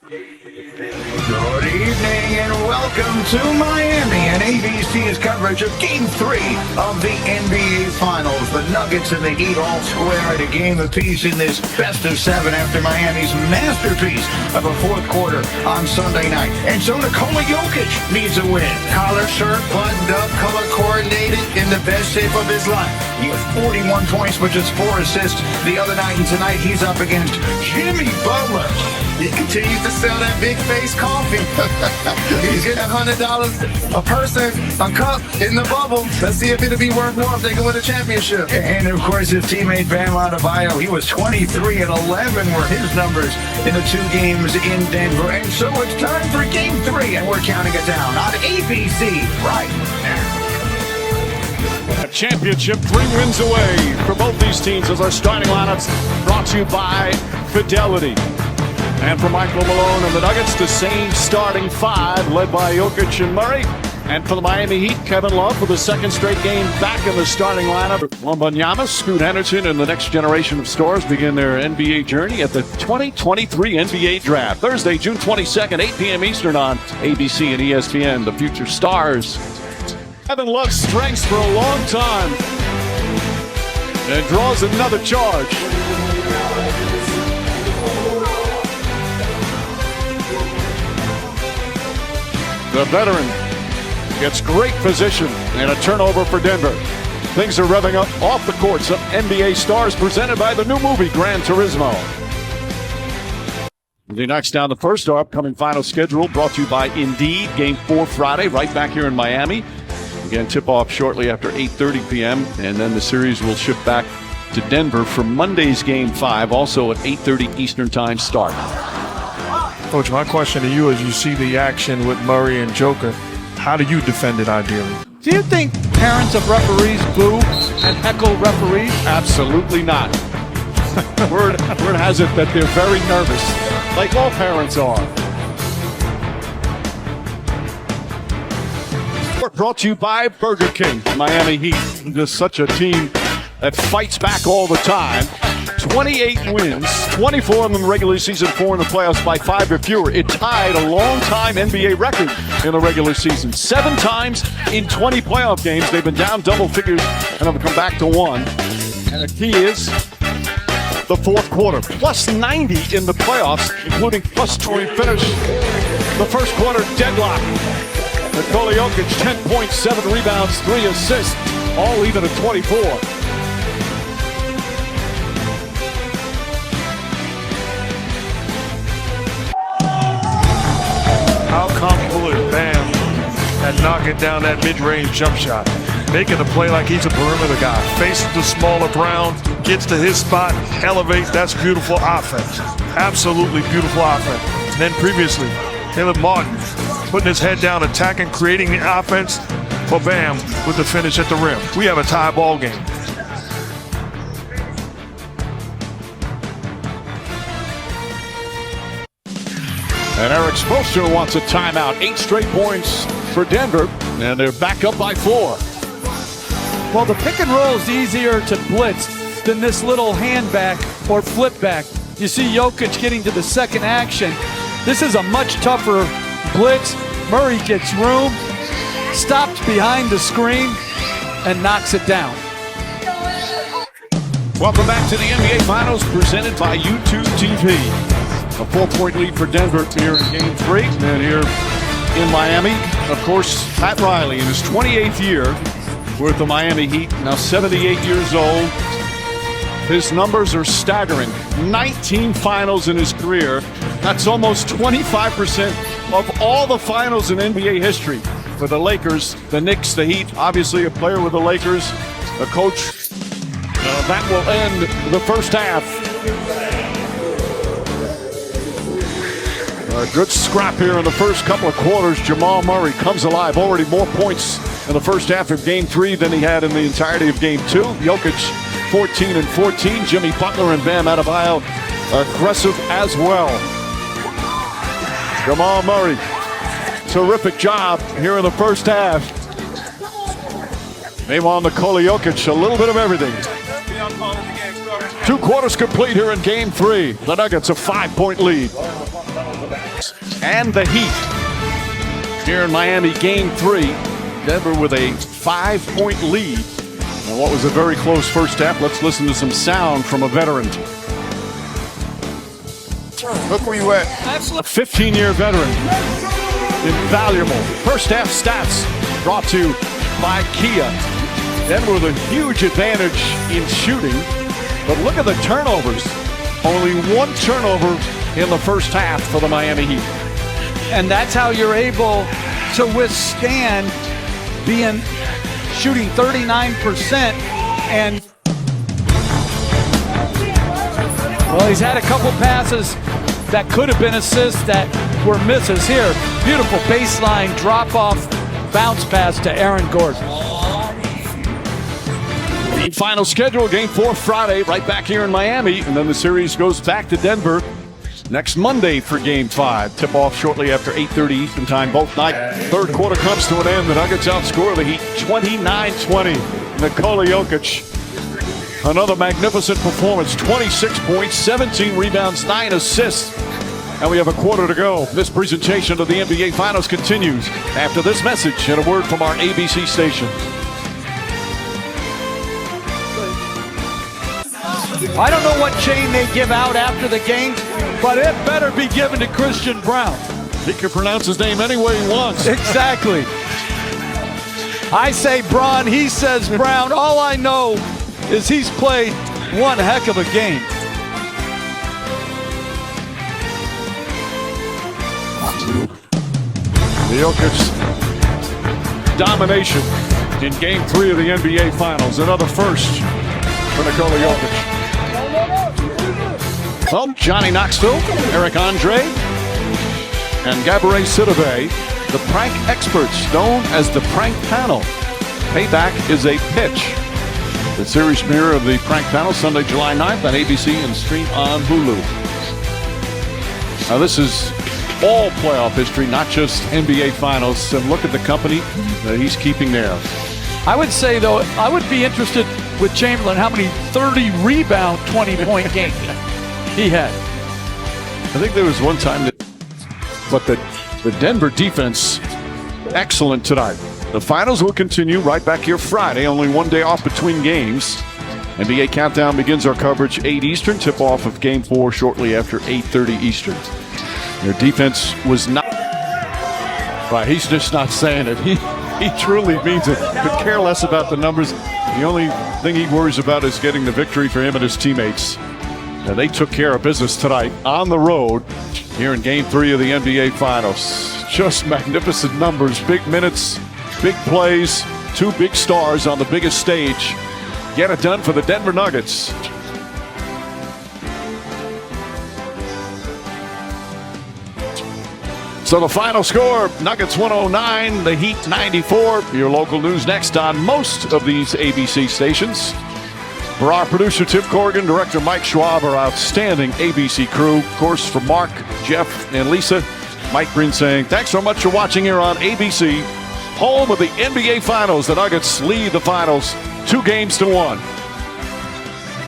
Good evening and welcome to Miami and ABC's coverage of Game 3 of the NBA Finals. The Nuggets and the Heat all square at a game apiece in this best-of-7 after Miami's masterpiece of a fourth quarter on Sunday night. And so Nikola Jokic needs a win. Collar shirt, buttoned up, color coordinated, in the best shape of his life. He has 41 points, which is 4 assists the other night, and tonight he's up against Jimmy Butler. He continues to sell that big face coffee. He's getting $100 a person, a cup in the bubble. Let's see if it'll be worth more if they can win a championship. And of course, his teammate Bam Adebayo, he was 23 and 11 were his numbers in the 2 games in Denver. And so it's time for Game 3, and we're counting it down on ABC right now. A championship 3 wins away for both these teams as our starting lineups brought to you by Fidelity. And for Michael Malone and the Nuggets, the same starting 5 led by Jokic and Murray. And for the Miami Heat, Kevin Love for the second straight game back in the starting lineup. Wembanyama, Scoot Henderson, and the next generation of stars begin their NBA journey at the 2023 NBA Draft. Thursday, June 22nd, 8 p.m. Eastern on ABC and ESPN, the future stars. Kevin Love's strengths for a long time and draws another charge. The veteran gets great position and a turnover for Denver. Things are revving up off the court. Some NBA stars presented by the new movie Gran Turismo. The knocks down the first upcoming final schedule brought to you by Indeed. Game 4 Friday right back here in Miami. Again, tip-off shortly after 8:30 p.m. And then the series will ship back to Denver for Monday's Game 5, also at 8:30 Eastern Time start. Coach, my question to you as you see the action with Murray and Joker, how do you defend it ideally? Do you think parents of referees boo and heckle referees? Absolutely not. Word has it that they're very nervous, like all parents are. Brought to you by Burger King. Miami Heat, just such a team that fights back all the time. 28 wins, 24 in the regular season, 4 in the playoffs by 5 or fewer. It tied a long-time NBA record in the regular season. 7 times in 20 playoff games. They've been down double figures and have come back to 1. And the key is the fourth quarter. Plus 90 in the playoffs, including plus 20 finish. The first quarter deadlock. Nikola Jokic, 10 points, 7 rebounds, 3 assists, all even at 24. How comfortable is Bam at knocking down that mid-range jump shot? Making a play like he's a perimeter guy. Faces the smaller Brown, gets to his spot, elevates. That's beautiful offense. Absolutely beautiful offense. And then previously, Caleb Martin putting his head down, attacking, creating the offense for Bam with the finish at the rim. We have a tie ball game. And Eric Spoelstra wants a timeout. 8 straight points for Denver, and they're back up by 4. Well, the pick and roll is easier to blitz than this little hand back or flip back. You see Jokic getting to the second action. This is a much tougher blitz. Murray gets room, stops behind the screen, and knocks it down. Welcome back to the NBA Finals, presented by YouTube TV. A 4-point lead for Denver here in Game 3. And here in Miami, of course, Pat Riley in his 28th year with the Miami Heat, now 78 years old. His numbers are staggering. 19 finals in his career. That's almost 25% of all the finals in NBA history. For the Lakers, the Knicks, the Heat, obviously a player with the Lakers, a coach. That will end the first half. A good scrap here in the first couple of quarters. Jamal Murray comes alive. Already more points in the first half of Game 3 than he had in the entirety of Game 2. Jokic, 14 and 14. Jimmy Butler and Bam Adebayo aggressive as well. Jamal Murray, terrific job here in the first half. Meanwhile, Nikola Jokic, a little bit of everything. 2 quarters complete here in Game 3. The Nuggets a 5-point lead. And the Heat here in Miami, Game 3. Denver with a 5-point lead. And what was a very close first half. Let's listen to some sound from a veteran. Look where you at. 15-year veteran. Invaluable. First half stats brought to you by Kia. Denver with a huge advantage in shooting. But look at the turnovers. Only one turnover in the first half for the Miami Heat. And that's how you're able to withstand being shooting 39% and well, he's had a couple passes that could have been assists that were misses here. Beautiful baseline drop-off bounce pass to Aaron Gordon. The final schedule, Game 4 Friday, right back here in Miami, and then the series goes back to Denver next Monday for Game 5. Tip-off shortly after 8:30 Eastern Time both nights. Third quarter comes to an end. The Nuggets outscore the Heat 29-20. Nikola Jokic, another magnificent performance. 26 points, 17 rebounds, 9 assists. And we have a quarter to go. This presentation of the NBA Finals continues after this message and a word from our ABC station. I don't know what chain they give out after the game, but it better be given to Christian Brown. He can pronounce his name any way he wants. Exactly. I say Braun, he says Brown. All I know is he's played one heck of a game. The Jokic domination in Game 3 of the NBA Finals. Another first for Nikola Jokic. Well, Johnny Knoxville, Eric Andre, and Gabourey Sidibe, the prank experts known as the Prank Panel. Payback is a pitch. The series premiere of the Prank Panel, Sunday, July 9th on ABC and stream on Hulu. Now this is all playoff history, not just NBA Finals. And look at the company that he's keeping there. I would say, though, I would be interested with Chamberlain how many 30-rebound, 20-point games he had. I think there was one time that, but the Denver defense, excellent tonight. The finals will continue right back here Friday, only one day off between games. NBA Countdown begins our coverage 8 Eastern, tip-off of Game 4 shortly after 8:30 Eastern. Their defense was not, right, he's just not saying it. He truly means it. Could care less about the numbers. The only thing he worries about is getting the victory for him and his teammates. And they took care of business tonight on the road here in Game 3 of the NBA Finals. Just magnificent numbers, big minutes, big plays, 2 big stars on the biggest stage. Get it done for the Denver Nuggets. So the final score, Nuggets 109, the Heat 94. Your local news next on most of these ABC stations. For our producer, Tim Corrigan, director Mike Schwab, our outstanding ABC crew. Of course, for Mark, Jeff, and Lisa, Mike Green saying, thanks so much for watching here on ABC. Home of the NBA Finals. The Nuggets lead the finals 2-1.